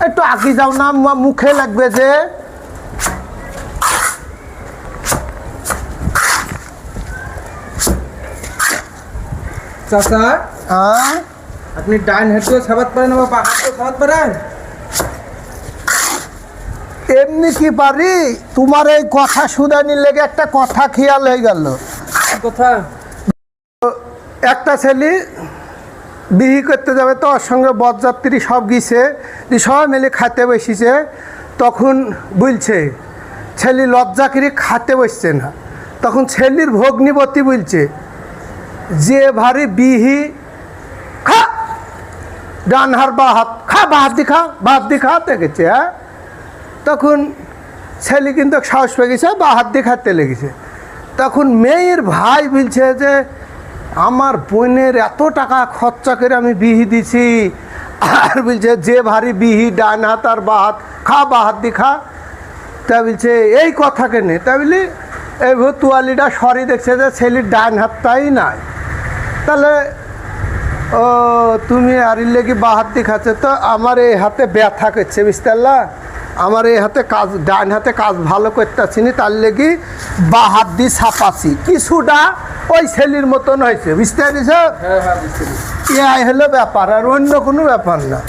একটু আগে যাও না, মুখে লাগবে যে। চাচা হ্যাঁ, আপনি ডাইন হাতেও সাবাত পারেন বা বাঁ হাতেও সাবাত পারেন? এমনি কি পারি? তোমার এই কথা শুধানির লেগে একটা কথা খেয়াল হয়ে গেল। কথা একটা ছেলে বিহি করতে যাবে, তো ওর সঙ্গে বরযাত্রী সব গিয়েছে, সবাই মিলে খাতে বসেছে। তখন বলছে ছেলে লজ্জা করে খাতে বসছে না। তখন ছেলের ভগ্নিপতি বলছে যে ভারী বিহি খা, ডান হার বা হাত খা, বা হাত দি খা, বা হাত দি খা দেখেছে। হ্যাঁ, তখন ছেলে কিন্তু সাহস পেয়ে গেছে, বা হাত দিয়ে খাতে লেগেছে। তখন মেয়ের ভাই বলছে যে আমার বোনের এত টাকা খরচা করে আমি বিহি দিছি, আর বলছে যে ভারী বিহি ডান হাত আর বা হাত খা, বা হাত দিয়ে খা। তা বলছে এই কথা কেনে? তা বলি এই ভতুয়ালিটা সরি দেখছে যে ছেলের ডান হাতটাই নাই। তাহলে ও তুমি আরির লেগে বা হাত দিয়ে খাচ্ছে, তো আমার এই হাতে ব্যথা করছে, বুঝতে পারলা? আমার এই হাতে কাজ, ডান হাতে কাজ ভালো করতেছি না, তার লেগে বা হাত দিয়ে ছাপাছি। কিছুটা ওই ছেলের মতন হয়েছে, বুঝতে পারিস? হ্যাঁ হ্যাঁ বুঝতে পেরেছি। এই হলো ব্যাপার, আর অন্য কোনো ব্যাপার না।